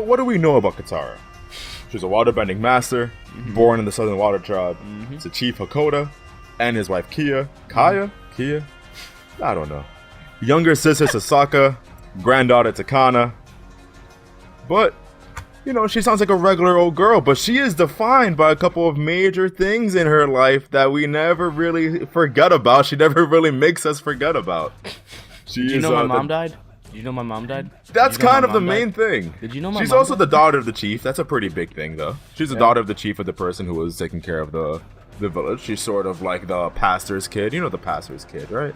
what do we know about Katara? She's a waterbending master, born in the Southern Water Tribe. To Chief Hakoda and his wife Kia. Kia? I don't know. Younger sister Sasaka, granddaughter to Kana. But, you know, she sounds like a regular old girl, but she is defined by a couple of major things in her life that we never really forget about. She never really makes us forget about. Did you know my mom died? Did you know my mom died? That's kind of the main thing. Did you know my She's mom also died? the daughter of the chief. That's a pretty big thing, though. She's the daughter of the chief of the person who was taking care of the village. She's sort of like the pastor's kid. You know the pastor's kid, right?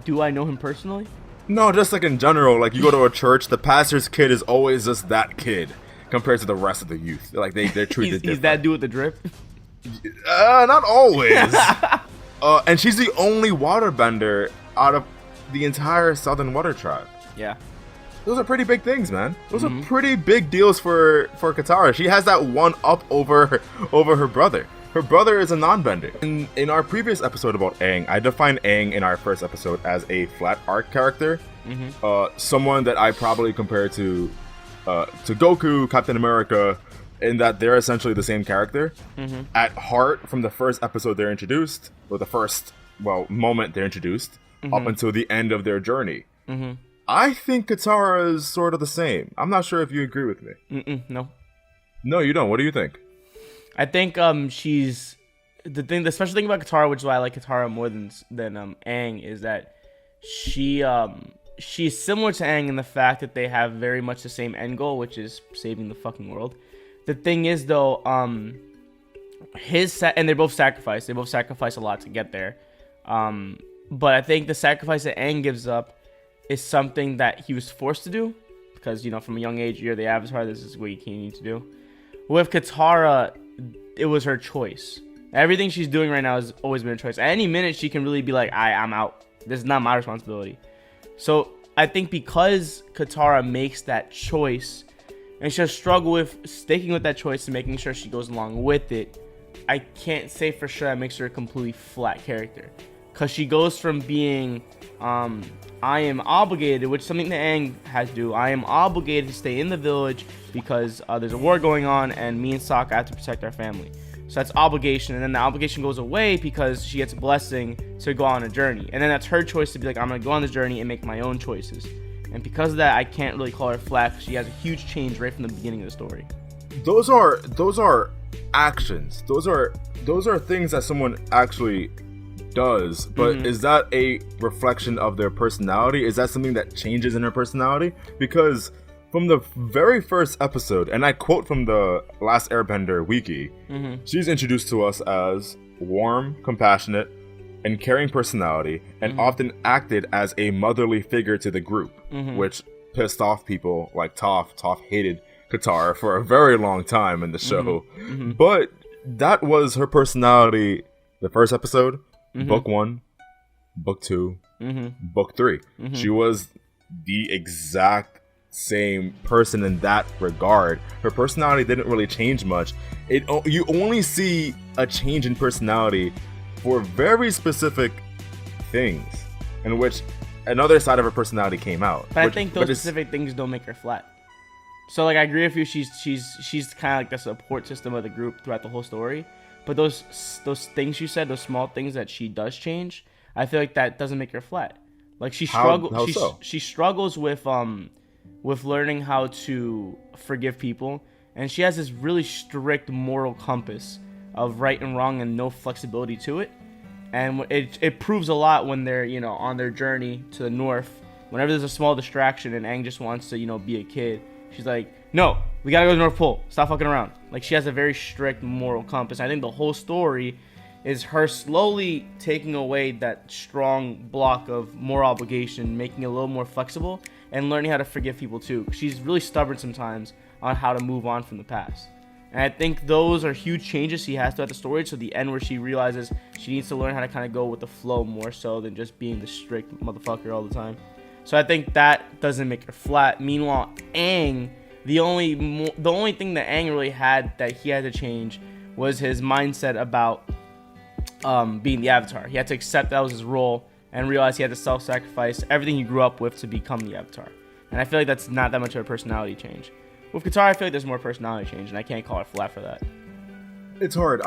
Do I know him personally? No, just like in general. Like, you go to a church, the pastor's kid is always just that kid compared to the rest of the youth. Like, they're treated different. He's that dude with the drip? Not always. And she's the only waterbender out of the entire Southern Water Tribe. Yeah. Those are pretty big things, man. Those are pretty big deals for Katara. She has that one up over her brother. Her brother is a non-bender. In our previous episode about Aang, I defined Aang in our first episode as a flat arc character. Someone that I probably compare to Goku, Captain America, in that they're essentially the same character. At heart, from the first episode they're introduced, or the first, moment they're introduced, up until the end of their journey. I think Katara is sort of the same. I'm not sure if you agree with me. No. No, you don't. What do you think? I think she's the special thing about Katara, which is why I like Katara more than Aang, is that she's similar to Aang in the fact that they have very much the same end goal, which is saving the fucking world. The thing is, though, and they both sacrifice. They both sacrifice a lot to get there. But I think the sacrifice that Aang gives up is something that he was forced to do, because, you know, from a young age, you're the Avatar. This is what you need to do. With Katara, it was her choice. Everything she's doing right now has always been a choice. At any minute, she can really be like, I'm out. This is not my responsibility. So I think because Katara makes that choice, and she'll struggle with sticking with that choice and making sure she goes along with it, I can't say for sure that makes her a completely flat character. Because she goes from being, I am obligated, which is something that Aang has to do. I am obligated to stay in the village because there's a war going on, and me and Sokka have to protect our family. So that's obligation, and then the obligation goes away because she gets a blessing to go on a journey. And then that's her choice to be like, I'm going to go on this journey and make my own choices. And because of that, I can't really call her flat, because she has a huge change right from the beginning of the story. Those are actions. Those are things that someone actually does, but is that a reflection of their personality? Is that something that changes in her personality? Because from the very first episode, and I quote from the Last Airbender wiki, she's introduced to us as warm, compassionate, and caring personality, and often acted as a motherly figure to the group, which pissed off people like Toph. Toph hated Katara for a very long time in the show. But that was her personality the first episode, book 1, book 2, book 3. She was the exact same person in that regard. Her personality didn't really change much. You only see a change in personality for very specific things, in which another side of her personality came out. But I think those specific things don't make her flat. So, like, I agree with you. She's kind of like the support system of the group throughout the whole story. But those things you said, those small things that she does change, I feel like that doesn't make her flat. Like, she struggles. She struggles with learning how to forgive people, and she has this really strict moral compass of right and wrong and no flexibility to it. And it proves a lot when they're, you know, on their journey to the north. Whenever there's a small distraction and Aang just wants to, you know, be a kid, she's like, no, we gotta go to the North Pole. Stop fucking around. Like, she has a very strict moral compass. I think the whole story is her slowly taking away that strong block of moral obligation, making it a little more flexible, and learning how to forgive people too. She's really stubborn sometimes on how to move on from the past. And I think those are huge changes she has throughout the story, to the end where she realizes she needs to learn how to kind of go with the flow more so than just being the strict motherfucker all the time. So I think that doesn't make her flat. Meanwhile, Aang, the only thing that Aang really had that he had to change was his mindset about being the Avatar. He had to accept that was his role and realize he had to self-sacrifice everything he grew up with to become the Avatar. And I feel like that's not that much of a personality change. With Katara, I feel like there's more personality change, and I can't call it flat for that. It's hard.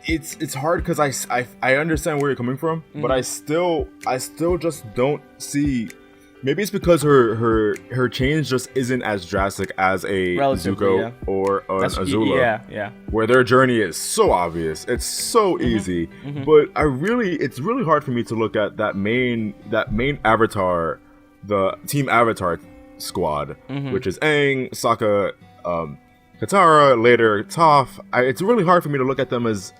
It's hard because I understand where you're coming from, but I still just don't see. Maybe it's because her change just isn't as drastic as a Zuko or an Azula. Yeah. Where their journey is so obvious. It's so easy. But it's really hard for me to look at that main Avatar, the Team Avatar squad, which is Aang, Sokka, Katara, later Toph. It's really hard for me to look at them as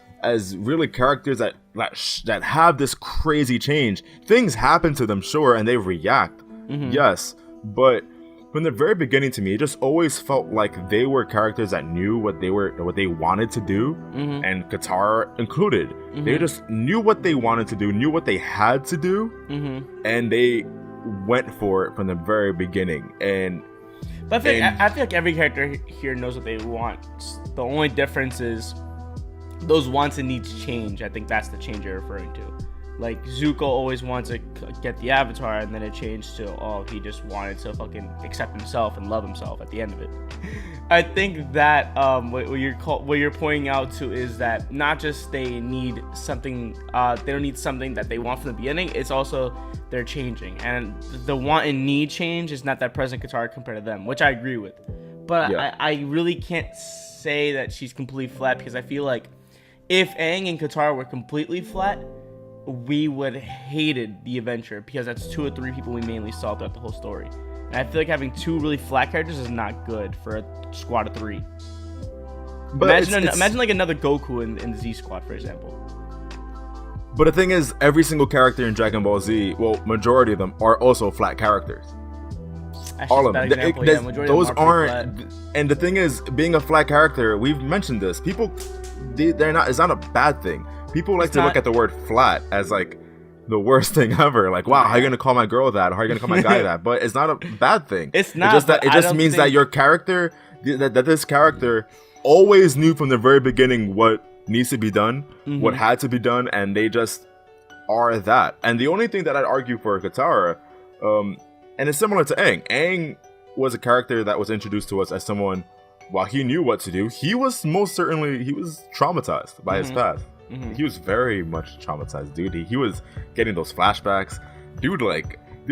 really characters that have this crazy change. Things happen to them, sure, and they react. Yes, but from the very beginning, to me, it just always felt like they were characters that knew what they wanted to do, and Katara included. They just knew what they wanted to do, knew what they had to do, and they went for it from the very beginning. But I feel like every character here knows what they want. The only difference is those wants and needs change. I think that's the change you're referring to. Like, Zuko always wanted to get the Avatar, and then it changed to, he just wanted to fucking accept himself and love himself at the end of it. I think that what you're pointing out to is that not just they need something, they don't need something that they want from the beginning, it's also they're changing. And the want and need change is not that present Katara compared to them, which I agree with. But I really can't say that she's completely flat, because I feel like if Aang and Katara were completely flat, we would have hated the adventure, because that's 2 or 3 people we mainly saw throughout the whole story. And I feel like having 2 really flat characters is not good for a squad of 3. But imagine like another Goku in the Z squad, for example. But the thing is, every single character in Dragon Ball Z, well, majority of them are also flat characters. All of them. Those aren't. Flat. And the thing is, being a flat character, we've mentioned this. People, they're not. It's not a bad thing. People like to look at the word flat as like the worst thing ever. Like, wow, how are you gonna call my girl that? How are you gonna call my guy that? But it's not a bad thing. It's not. It just means that your character, that this character always knew from the very beginning what needs to be done, what had to be done, and they just are that. And the only thing that I'd argue for Katara, and it's similar to Aang. Aang was a character that was introduced to us as someone, while he knew what to do, he was traumatized by his past. He was very much traumatized, dude. He was getting those flashbacks. Dude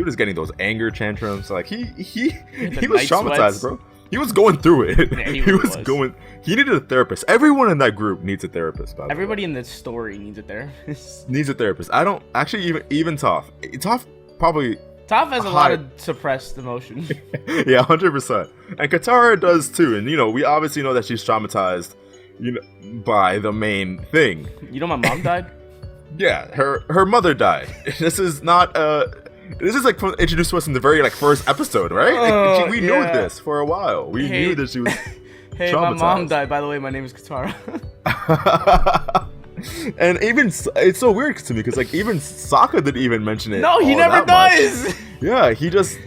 is getting those anger tantrums. Like he was traumatized, bro. He was going through it. Yeah, he needed a therapist. Everyone in that group needs a therapist. Everybody in this story needs a therapist. Needs a therapist. I don't actually even Toph. Toph probably. Toph has a lot of suppressed emotion. Yeah, 100%. And Katara does too. And we obviously know that she's traumatized, by the main thing. You know, my mom died? Yeah, her mother died. This is not this is like introduced to us in the very first episode, right? We knew this for a while. We knew that she was Hey, my mom died. By the way, my name is Katara. And even it's so weird to me, because even Sokka didn't even mention it. No, he never does. Much. Yeah, he just.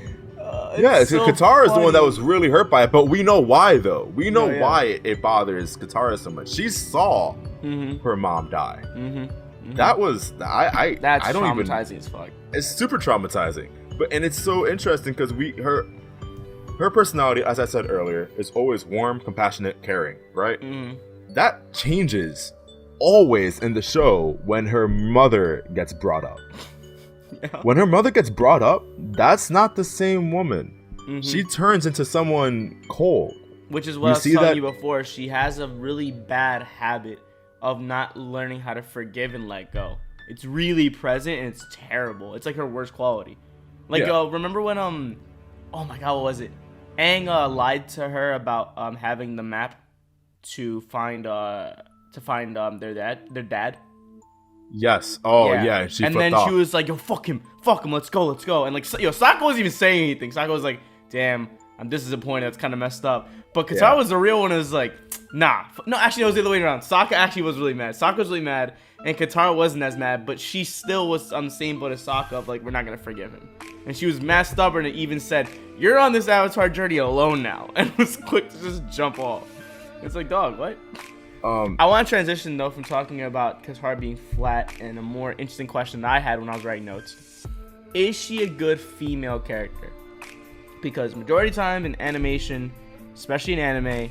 So Katara is the one that was really hurt by it, but we know why, though. We know why it bothers Katara so much. She saw her mom die. That was that's I don't traumatizing as fuck. It's super traumatizing, and it's so interesting because her personality, as I said earlier, is always warm, compassionate, caring, right? That changes always in the show when her mother gets brought up. When her mother gets brought up, that's not the same woman. She turns into someone cold. Which is what I was telling you before. She has a really bad habit of not learning how to forgive and let go. It's really present, and it's terrible. It's like her worst quality. Remember when oh my god, what was it? Aang lied to her about having the map to find their dad. Yes. Oh yeah. She and then off. She was like, "Yo, fuck him, let's go." And Sokka wasn't even saying anything. Sokka was like, "Damn, I'm disappointed. That's kind of messed up." But Katara was the real one. Who was like, "Nah." No, actually, it was the other way around. Sokka actually was really mad. Sokka was really mad, and Katara wasn't as mad. But she still was on the same boat as Sokka of like, we're not gonna forgive him. And she was mad stubborn and even said, "You're on this Avatar journey alone now," and was quick to just jump off. It's like, dog, what? I want to transition though from talking about Katara being flat and a more interesting question that I had when I was writing notes. Is she a good female character? Because majority of the time in animation, especially in anime,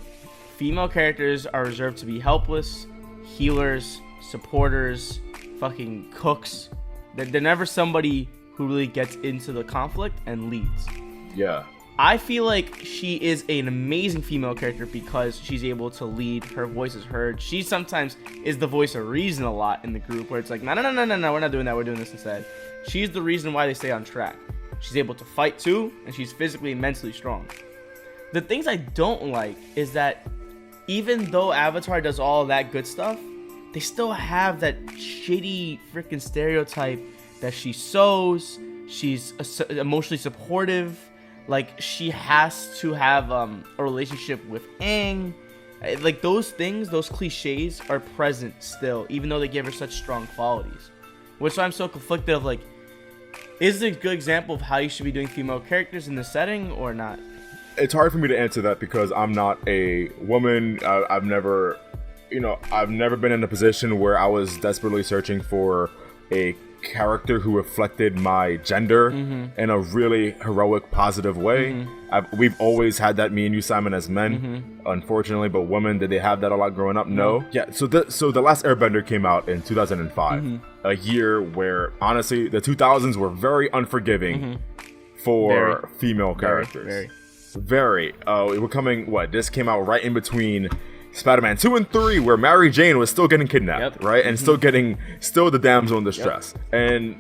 female characters are reserved to be helpless, healers, supporters, fucking cooks. They're never somebody who really gets into the conflict and leads. Yeah. I feel like she is an amazing female character because she's able to lead. Her voice is heard. She sometimes is the voice of reason a lot in the group, where it's like, no, we're not doing that. We're doing this instead. She's the reason why they stay on track. She's able to fight too, and she's physically and mentally strong. The things I don't like is that even though Avatar does all that good stuff, they still have that shitty freaking stereotype that she sews, she's emotionally supportive. Like, she has to have a relationship with Aang. Like, those things, those cliches are present still, even though they give her such strong qualities. Which I'm so conflicted of, like, is it a good example of how you should be doing female characters in the setting or not? It's hard for me to answer that because I'm not a woman. I've never been in a position where I was desperately searching for a character who reflected my gender in a really heroic, positive way. We've always had that, me and you, Simon, as men, unfortunately, but women, did they have that a lot growing up? No. Yeah, so the last Airbender came out in 2005, a year where, honestly, the 2000s were very unforgiving for female characters. Very. We're coming, this came out right in between Spider-Man 2 and 3, where Mary Jane was still getting kidnapped, right? And still the damsel in distress. And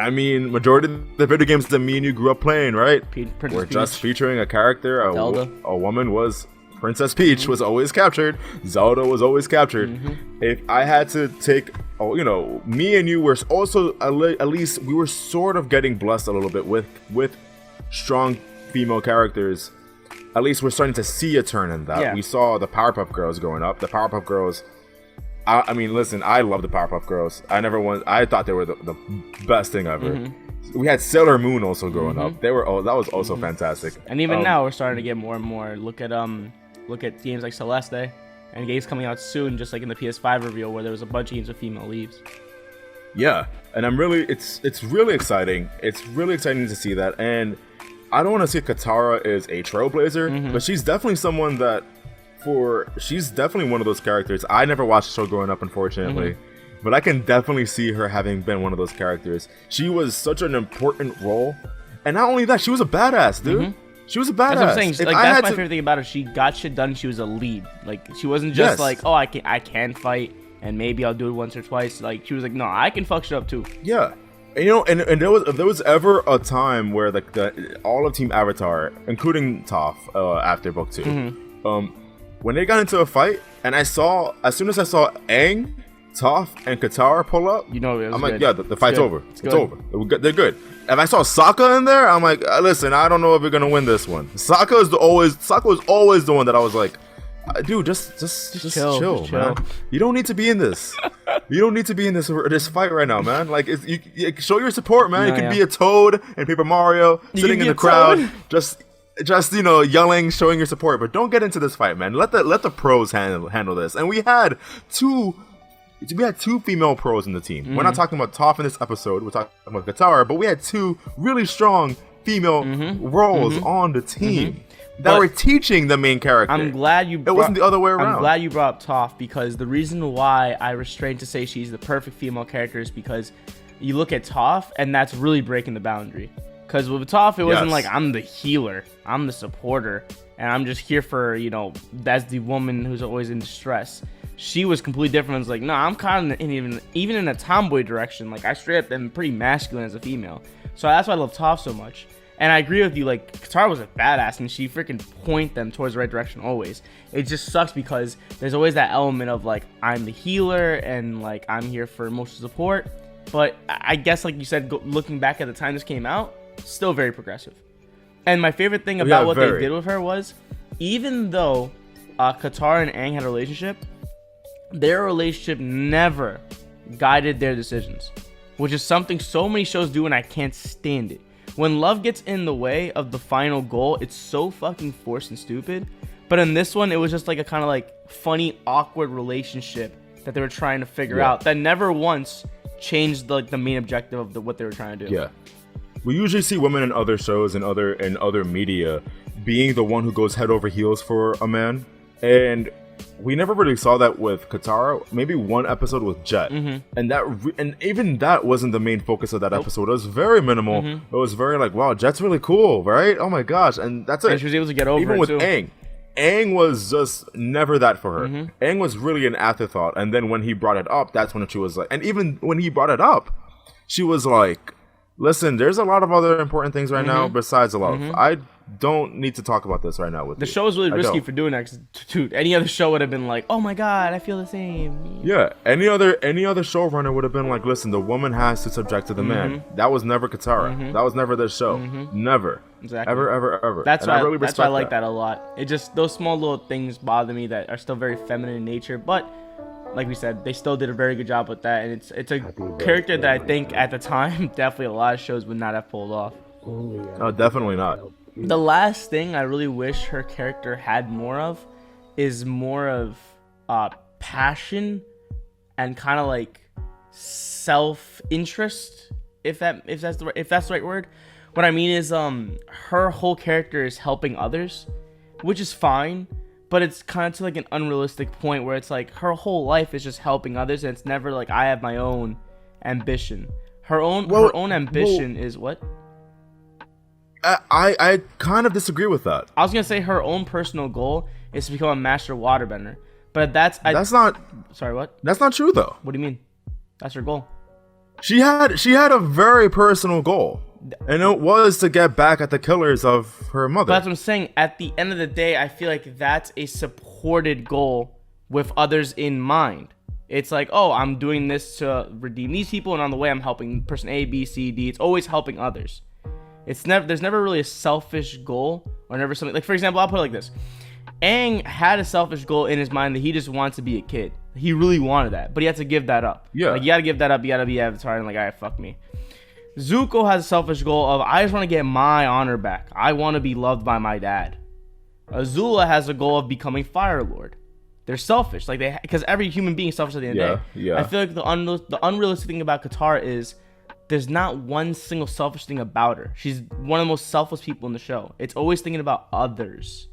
I mean, majority of the video games that me and you grew up playing, right? Were just featuring a character, a woman was Princess Peach was always captured. Zelda was always captured. If I had to take, me and you were also, at least we were sort of getting blessed a little bit with strong female characters. At least we're starting to see a turn in that. Yeah. We saw the Powerpuff Girls growing up. The Powerpuff Girls, I mean, listen, I love the Powerpuff Girls. I thought they were the best thing ever. We had Sailor Moon also growing up. That was also fantastic. And even now we're starting to get more and more. Look at games like Celeste and games coming out soon, just like in the PS5 reveal where there was a bunch of games with female leads. Yeah, and it's really exciting. It's really exciting to see that. And I don't want to say Katara is a trailblazer, but she's definitely someone that, she's definitely one of those characters. I never watched the show growing up, unfortunately, but I can definitely see her having been one of those characters. She was such an important role, and not only that, she was a badass, dude. She was a badass. That's what I'm saying. That's my favorite thing about her. She got shit done. She was a lead. Like, she wasn't just like, oh, I can fight, and maybe I'll do it once or twice. Like, she was like, no, I can fuck shit up too. Yeah. And and there was ever a time where all of Team Avatar, including Toph, after book 2, when they got into a fight, and as soon as I saw Aang, Toph, and Katara pull up, I'm like, yeah, the fight's over. It's over. They're good. If I saw Sokka in there, I'm like, listen, I don't know if we're gonna win this one. Sokka was always the one that I was like, dude, just chill, man. You don't need to be in this. You don't need to be in this fight right now, man. Like, you show your support, man. You can be a Toad in Paper Mario, sitting in the crowd, just yelling, showing your support. But don't get into this fight, man. Let the pros handle this. And we had two female pros in the team. We're not talking about Toph in this episode. We're talking about Katara, but we had two really strong female roles on the team. That were teaching the main character. I'm glad you. It wasn't the other way around. I'm glad you brought up Toph, because the reason why I restrained to say she's the perfect female character is because you look at Toph, and that's really breaking the boundary. Because with Toph, it wasn't like, I'm the healer, I'm the supporter, and I'm just here for, that's the woman who's always in distress. She was completely different. I was like, no, I'm kind of even in a tomboy direction. Like, I straight up am pretty masculine as a female. So that's why I love Toph so much. And I agree with you, like, Katara was a badass, and she freaking point them towards the right direction always. It just sucks because there's always that element of, like, I'm the healer, and, like, I'm here for emotional support. But I guess, like you said, looking back at the time this came out, still very progressive. And my favorite thing about what they did with her was, even though Katara and Aang had a relationship, their relationship never guided their decisions. Which is something so many shows do, and I can't stand it. When love gets in the way of the final goal, it's so fucking forced and stupid. But in this one, it was just like a kind of like funny, awkward relationship that they were trying to figure out that never once changed the main objective of what they were trying to do. Yeah. we usually see women in other shows and other media being the one who goes head over heels for a man, and we never really saw that with Katara. Maybe one episode with Jet, and even that wasn't the main focus of that episode. It was very minimal. It was very like, wow, Jet's really cool, right? Oh my gosh, and that's it. And she was able to get over even it with too. Aang was just never that for her. Aang was really an afterthought, and then when he brought it up, that's when she was like, and even when he brought it up, she was like, listen, there's a lot of other important things right now besides love. I don't need to talk about this right now with The you. show is really risky don't. for doing that. 'Cause, dude, any other show would have been like, oh my god, I feel the same. Yeah, any other showrunner would have been like, listen, the woman has to subject to the man. That was never Katara. That was never their show. Never. Exactly. Ever. That's and why I really that's why I respect like that a lot. It just, those small little things bother me that are still very feminine in nature, but like we said, they still did a very good job with that, and it's a character that I think at the time definitely a lot of shows would not have pulled off. No, definitely not. The last thing I really wish her character had more of is more of passion and kind of like self-interest, if that's the right word. What I mean is her whole character is helping others, which is fine, but it's kind of to like an unrealistic point where it's like her whole life is just helping others, and it's never like I have my own ambition. Her own ambition is what? I kind of disagree with that. I was gonna say her own personal goal is to become a master waterbender, but that's not. Sorry, what? That's not true though. What do you mean? That's her goal. She had a very personal goal, and it was to get back at the killers of her mother. But that's what I'm saying. At the end of the day, I feel like that's a supported goal with others in mind. It's like, oh, I'm doing this to redeem these people, and on the way, I'm helping person A, B, C, D. It's always helping others. There's never really a selfish goal, or never something like, for example, I'll put it like this. Aang had a selfish goal in his mind that he just wanted to be a kid. He really wanted that, but he had to give that up. Yeah. Like, you gotta give that up. You gotta be Avatar, and like, alright, fuck me. Zuko has a selfish goal of, I just want to get my honor back. I want to be loved by my dad. Azula has a goal of becoming Fire Lord. They're selfish, like because every human being is selfish at the end of the day. Yeah. I feel like the unrealistic thing about Katara is there's not one single selfish thing about her. She's one of the most selfless people in the show. It's always thinking about others.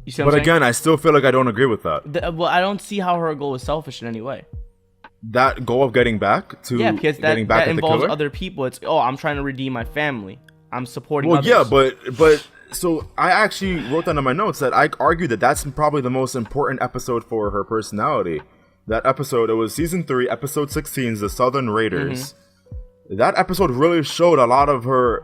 You see what I'm saying? Again, I still feel like I don't agree with that. Well, I don't see how her goal is selfish in any way. That goal of getting back to Because that at the involves killer? other people. It's, oh, I'm trying to redeem my family. I'm supporting Well, others. yeah, but so I actually wrote down in my notes that I argued that that's probably the most important episode for her personality. That episode, it was season 3, episode 16, The Southern Raiders. That episode really showed a lot of her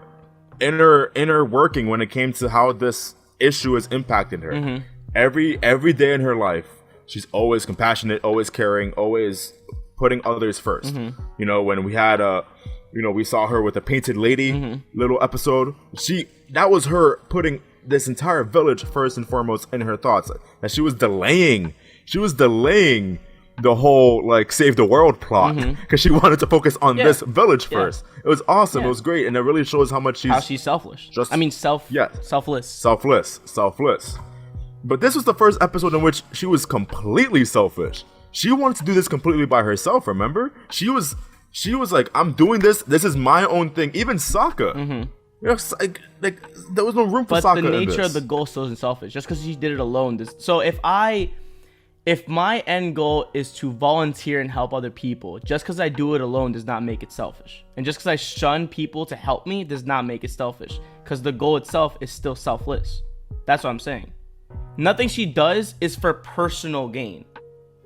inner working when it came to how this issue has impacted her. Every day in her life, she's always compassionate, always caring, always putting others first. You know, when we had we saw her with the painted lady little episode. That was her putting this entire village first and foremost in her thoughts. And she was delaying the whole like save the world plot because she wanted to focus on this village first. It was awesome. It was great, and it really shows how much she's selfish. Selfless. But this was the first episode in which she was completely selfish. She wanted to do this completely by herself. Remember, she was like, I'm doing this. This is my own thing. Even Sokka. You know, like there was no room for Sokka. But the nature of the goal still isn't selfish. Just because she did it alone. So if my end goal is to volunteer and help other people, just because I do it alone does not make it selfish. And just because I shun people to help me does not make it selfish. Because the goal itself is still selfless. That's what I'm saying. Nothing she does is for personal gain.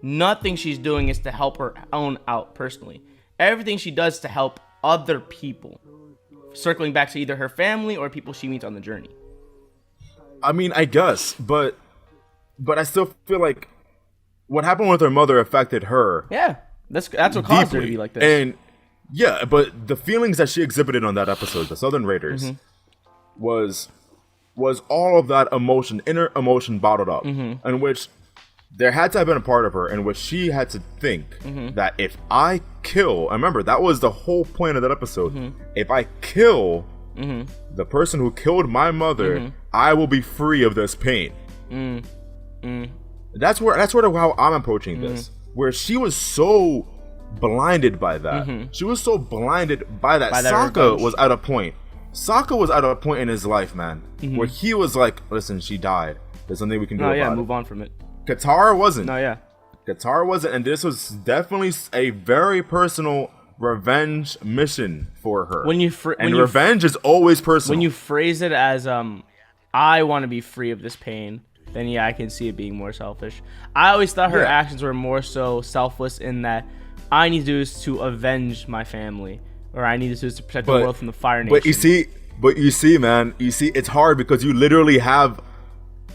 Nothing she's doing is to help her own out personally. Everything she does is to help other people. Circling back to either her family or people she meets on the journey. I mean, I guess, but I still feel like what happened with her mother affected her. Yeah, that's what caused her to be like this. And yeah, but the feelings that she exhibited on that episode, the Southern Raiders, was all of that emotion, inner emotion bottled up, in which there had to have been a part of her in which she had to think that if I kill, I remember that was the whole point of that episode. If I kill the person who killed my mother, I will be free of this pain. That's sort of how I'm approaching this, where she was so blinded by that. She was so blinded by that. Sokka was at a point. Sokka was at a point in his life, man, where he was like, "Listen, she died. There's something we can do about it. Move on from it." Katara wasn't. No, Katara wasn't, and this was definitely a very personal revenge mission for her. Revenge is always personal. When you phrase it as I want to be free of this pain, then yeah, I can see it being more selfish. I always thought her actions were more so selfless in that I need to do this to avenge my family, or I need to do this to protect the world from the Fire Nation. But you see, man, it's hard because you literally have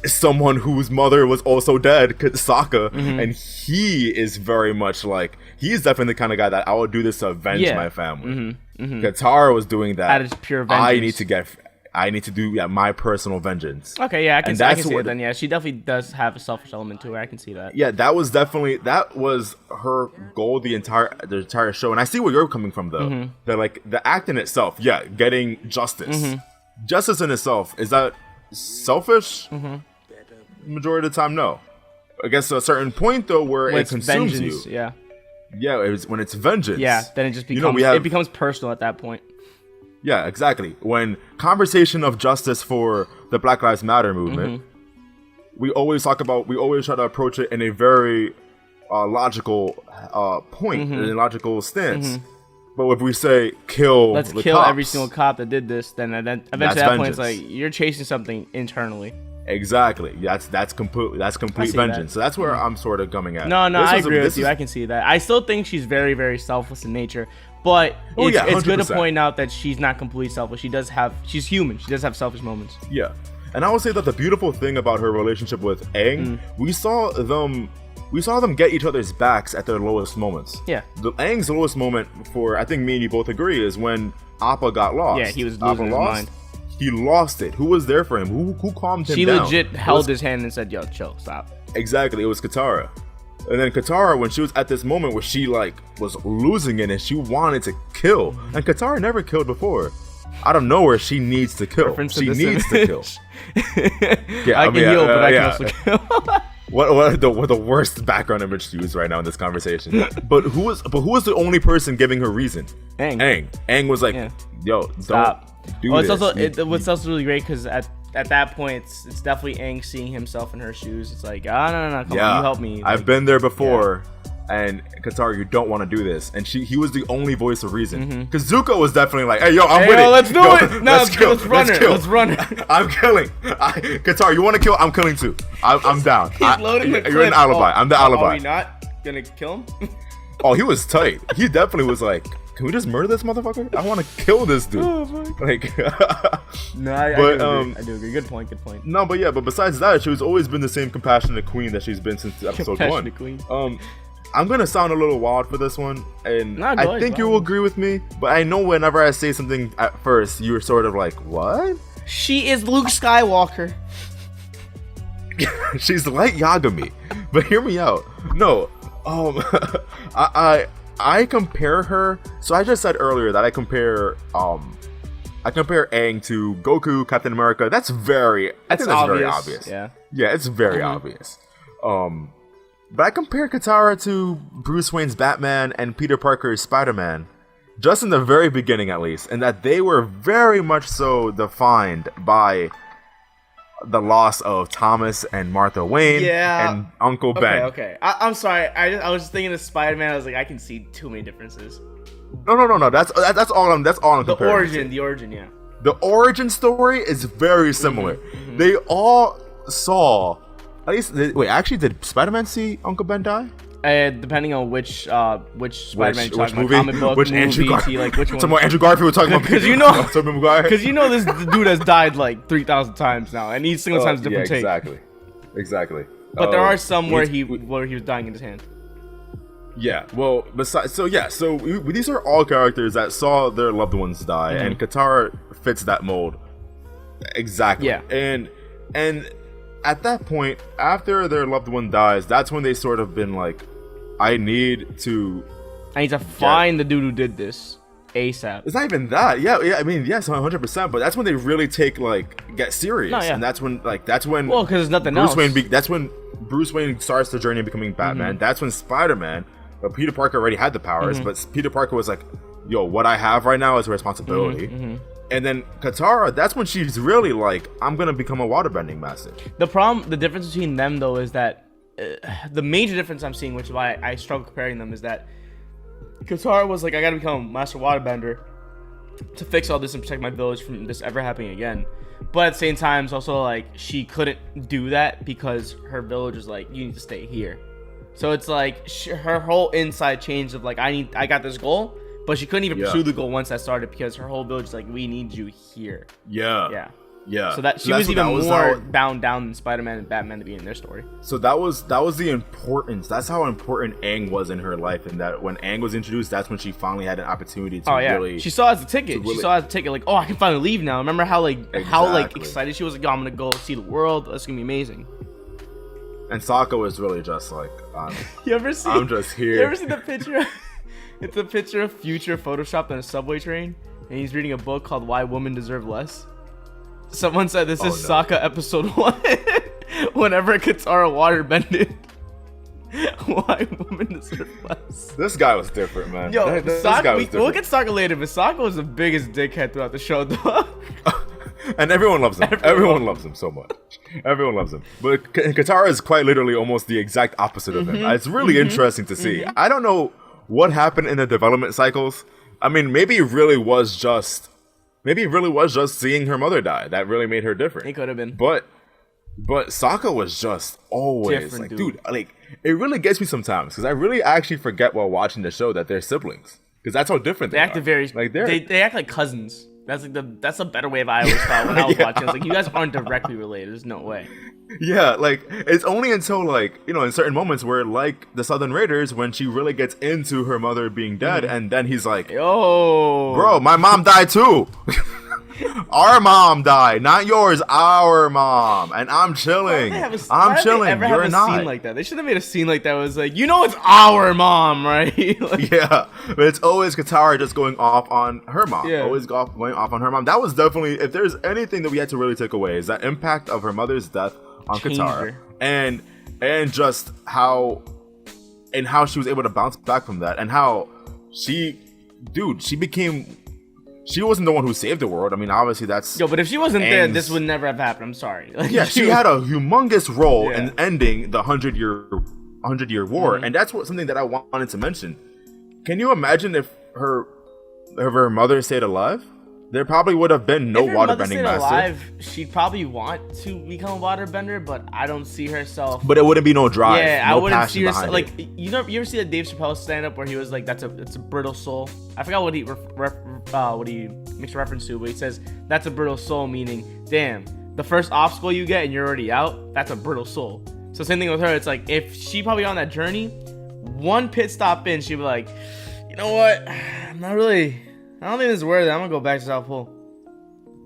someone whose mother was also dead, Sokka, and he is very much like, he's definitely the kind of guy that I would do this to avenge my family. Katara was doing that. That is pure vengeance. I need to do my personal vengeance. Okay, yeah, I can see it then. Yeah, she definitely does have a selfish element to her. I can see that. Yeah, that was her goal the entire show. And I see where you're coming from though. That like the act in itself, getting justice. Justice in itself, is that selfish? Majority of the time, no. I guess to a certain point though, where it consumes vengeance, you. Yeah, when it's vengeance. Yeah, then it just becomes it becomes personal at that point. Yeah, exactly. When conversation of justice for the Black Lives Matter movement, we always try to approach it in a very logical point, in a logical stance. But if we say let's kill cops, every single cop that did this, then eventually that point it's like you're chasing something internally. Exactly. That's complete vengeance. So that's where I'm sort of coming at. No, I agree with you. I can see that. I still think she's very, very selfless in nature. But it's good to point out that she's not completely selfish. She's human. She does have selfish moments. Yeah. And I would say that the beautiful thing about her relationship with Aang, we saw them get each other's backs at their lowest moments. Yeah. Aang's lowest moment, for I think me and you both agree, is when Appa got lost. Yeah, he was losing his mind. He lost it. Who was there for him? Who calmed him down? She legit held his hand and said, "Yo, chill, stop." Exactly. It was Katara. And then Katara, when she was at this moment where she like was losing it and she wanted to kill, and Katara never killed before. Out of nowhere, she needs to kill. She needs to kill. Yeah, I can heal, but I can also kill. What the worst background image to use right now in this conversation? But who was the only person giving her reason? Aang was like, "Yo, stop. Don't do this." What's also really great because at that point, it's definitely Aang seeing himself in her shoes. It's like, no, come on, you help me. I've been there before, and Katara, you don't want to do this. And he was the only voice of reason. Because Zuko was definitely like, hey, yo, I'm with it. Let's do it. No, let's run her. I'm killing. Katara, you want to kill? I'm killing too. I'm down. He's loading the clip. You're an alibi. I'm the alibi. Are we not gonna kill him? Oh, he was tight. He definitely was like, can we just murder this motherfucker? I want to kill this dude. Like, no, I do agree. Good point. No, but besides that, she's always been the same compassionate queen that she's been since episode 1. Queen. I'm gonna sound a little wild for this one, and I think you will agree with me. But I know whenever I say something at first, you're sort of like, what? She is Luke Skywalker. She's like Yagami, but hear me out. No, I compare her. So I just said earlier that I compare Aang to Goku, Captain America. That's very obvious. Yeah, it's very obvious. But I compare Katara to Bruce Wayne's Batman and Peter Parker's Spider-Man, just in the very beginning at least, and that they were very much so defined by the loss of Thomas and Martha Wayne and Uncle Ben. Okay. I'm sorry. I was just thinking of Spider-Man. I was like, I can see too many differences. No. That's all I'm comparing. The origin, yeah. The origin story is very similar. They all saw. At least, actually, did Spider-Man see Uncle Ben die? Depending on which Spider-Man you're talking about, comic book, which movie, like which one? Some more Andrew Garfield we're talking about. Because you know this dude has died like 3,000 times now, and each single time's different take. Exactly. But there are some where he was dying in his hand. Yeah. Well, so these are all characters that saw their loved ones die, and Katara fits that mold exactly. Yeah. And at that point, after their loved one dies, that's when they sort of been like, I need to find the dude who did this ASAP. It's not even that. Yeah. I mean, yes, 100%. But that's when they really get serious. No, yeah. And that's when well, because there's nothing else. That's when Bruce Wayne starts the journey of becoming Batman. That's when Spider-Man, But Peter Parker already had the powers, but Peter Parker was like, yo, what I have right now is a responsibility. And then Katara, that's when she's really like, I'm gonna become a waterbending master. The difference between them though is that the major difference I'm seeing, which is why I struggle comparing them, is that Katara was like, I gotta become a master waterbender to fix all this and protect my village from this ever happening again. But at the same time, it's also like she couldn't do that because her village was like, you need to stay here. So it's like her whole inside changed of like, I got this goal, but she couldn't even pursue the goal once that started because her whole village is like, we need you here. Yeah. So that she was even more bound down than Spider-Man and Batman to be in their story. So that was the importance. That's how important Aang was in her life, and that when Aang was introduced, that's when she finally had an opportunity to really. She saw it as a ticket. She saw it as a ticket, like, oh, I can finally leave now. Remember how excited she was, like, oh, I'm gonna go see the world. That's gonna be amazing. And Sokka was really just like, you ever see? I'm just here. You ever see the picture? It's a picture of Future photoshopped on a subway train, and he's reading a book called Why Women Deserve Less. Someone said this is Sokka episode 1. Whenever Katara waterbended. Why women deserve less. This guy was different, man. Yo, this guy was different. We'll get Sokka later, but Sokka was the biggest dickhead throughout the show, dog. And everyone loves him. Everyone loves him so much. Everyone loves him. But Katara is quite literally almost the exact opposite of him. It's really interesting to see. I don't know what happened in the development cycles. I mean, maybe it really was just seeing her mother die that really made her different. It could have been. But Sokka was just always different, like, dude, like, it really gets me sometimes because I really actually forget while watching the show that they're siblings because that's how different they act. Are. They act like cousins. That's a better way of I always thought when I was watching. I was like, you guys aren't directly related. There's no way. Yeah, like, it's only until, like, you know, in certain moments where, like, the Southern Raiders, when she really gets into her mother being dead, and then he's like, yo, bro, my mom died too. Our mom died, not yours. Our mom, and I'm chilling. I'm chilling. You're not. Scene like that. They should have made a scene like that. Was like, you know, it's our mom, right? Like, yeah, but it's always Katara just going off on her mom. Yeah. Always going off on her mom. That was definitely, if there's anything that we had to really take away, is that impact of her mother's death on Katara, and just how she was able to bounce back from that, and how she became. She wasn't the one who saved the world. I mean, obviously that's... Yo, but if she wasn't there, this would never have happened. I'm sorry. Like, yeah, she had a humongous role in ending the 100-year war, and that's something that I wanted to mention. Can you imagine if her mother stayed alive? There probably would have been no waterbending master. Alive, she'd probably want to become a waterbender, but I don't see herself. But it wouldn't be no drive. Yeah, no I wouldn't see herself. Like, it. you ever see that Dave Chappelle stand up where he was like, "It's a brittle soul." I forgot what he makes a reference to, but he says that's a brittle soul, meaning, damn, the first obstacle you get and you're already out, that's a brittle soul. So same thing with her. It's like if she probably on that journey, one pit stop in, she'd be like, you know what, I'm not really. I don't think this is worth it. I'm gonna go back to South Pole.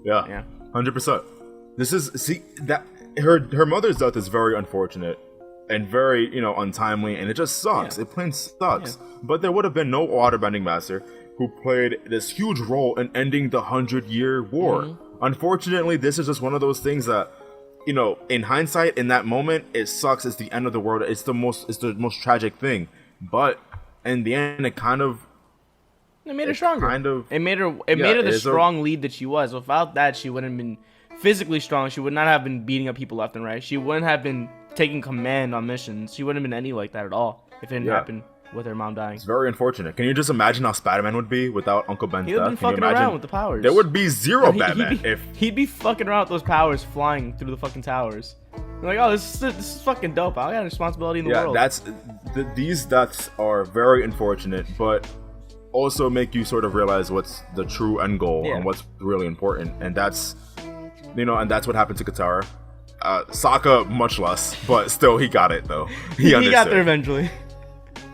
Yeah, 100%. That her mother's death is very unfortunate and very, you know, untimely, and it just sucks. It plain sucks. Yeah. But there would have been no waterbending master who played this huge role in ending the 100-year war. Unfortunately, this is just one of those things that, you know, in hindsight, in that moment, it sucks. It's the end of the world. It's the most tragic thing. But in the end, it made her stronger. It made her the strong lead that she was. Without that, she wouldn't have been physically strong. She would not have been beating up people left and right. She wouldn't have been taking command on missions. She wouldn't have been any like that at all if it didn't happen with her mom dying. It's very unfortunate. Can you just imagine how Spider-Man would be without Uncle Ben's death? He'd have been fucking around with the powers. There would be zero Batman he'd be fucking around with those powers flying through the fucking towers. You're like, oh, this is fucking dope. I got a responsibility in the world. These deaths are very unfortunate, but also make you sort of realize what's the true end goal and what's really important, and that's what happened to Katara. Sokka much less, but still he got it though. He got there eventually.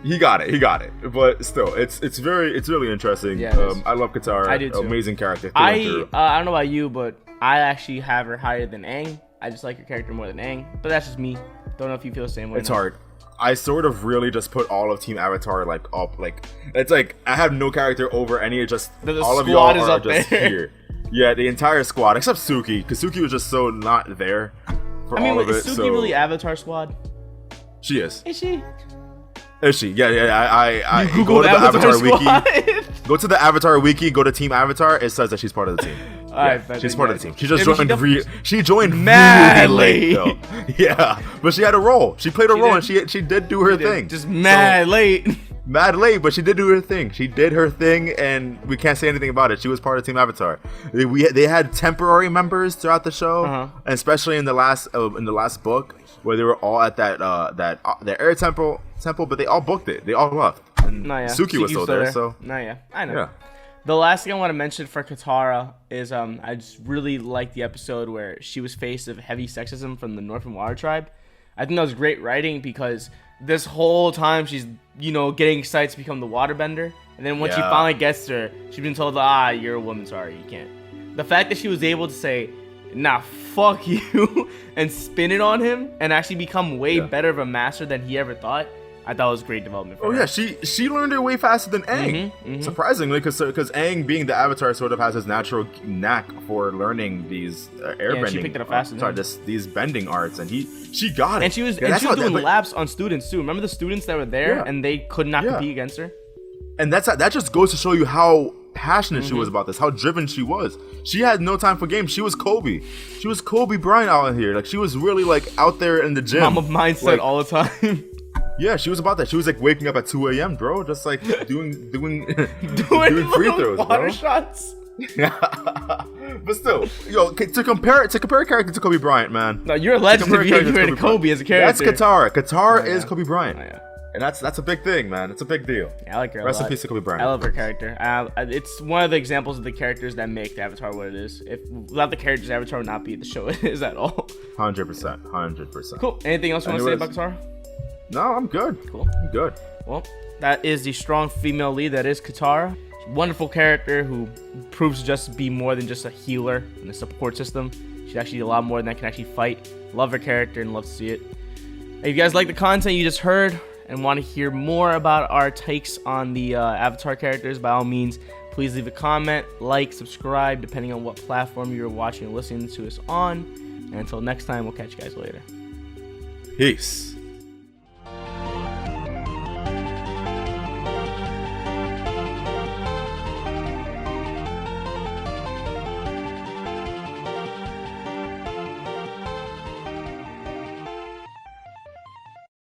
He got it, but still it's really interesting. I love Katara. I do too. Amazing character. I don't know about you, but I actually have her higher than Aang. I just like her character more than Aang, but that's just me. Don't know if you feel the same way. It's hard. I sort of really just put all of Team Avatar like up, like it's like I have no character over any. Just all of y'all are just here. Yeah, the entire squad except Suki, because Suki was just so not there for all of it. Is Suki really Avatar squad? She is. Is she? Is she? Yeah. I You go to the Avatar Squad? wiki. Go to the Avatar wiki. Go to Team Avatar. It says that she's part of the team. Alright, she's part of the team. She just Yeah, but joined. She joined mad really late, though. Yeah, but she had a role. She played a role, and she did do her thing. Just mad late. Mad late, but she did do her thing. She did her thing, and we can't say anything about it. She was part of Team Avatar. They had temporary members throughout the show, and especially in the last book where they were all at the air temple, but they all booked it. They all left. And Suki was still there. So I know. Yeah. The last thing I want to mention for Katara is I just really liked the episode where she was faced with heavy sexism from the Northern Water Tribe. I think that was great writing because this whole time she's, getting excited to become the waterbender. And then when she finally gets there, she's been told, you're a woman, sorry, you can't. The fact that she was able to say, nah, fuck you, and spin it on him and actually become way better of a master than he ever thought, I thought it was great development for her. Yeah, she learned it way faster than Aang. Surprisingly, because Aang, being the Avatar, sort of has his natural knack for learning these airbending. Yeah, she picked it up faster. These bending arts, and she got it. And she was doing laps on students too. Remember the students that were there and they could not compete against her. And that just goes to show you how passionate she was about this, how driven she was. She had no time for games. She was Kobe. She was Kobe Bryant out here. Like, she was really out there in the gym. Mama mindset all the time. Yeah, she was about that. She was waking up at 2 a.m., bro, just doing free throws, water bro. shots. But still, to compare a character to Kobe Bryant, man. No, you're a legend if you created Kobe as a character. That's Katara. Katara is Kobe Bryant. And that's a big thing, man. It's a big deal. Yeah, I like her. Rest in peace to Kobe Bryant. I love her character. It's one of the examples of the characters that make the Avatar what it is. If without the characters, Avatar would not be the show it is at all. 100%. Cool. Anything else you want to say about Katara? No, I'm good. Cool. I'm good. Well, that is the strong female lead that is Katara. Wonderful character who proves to just be more than just a healer and a support system. She's actually a lot more than that, can actually fight. Love her character and love to see it. If you guys like the content you just heard and want to hear more about our takes on the Avatar characters, by all means, please leave a comment, like, subscribe, depending on what platform you're watching or listening to us on. And until next time, we'll catch you guys later. Peace.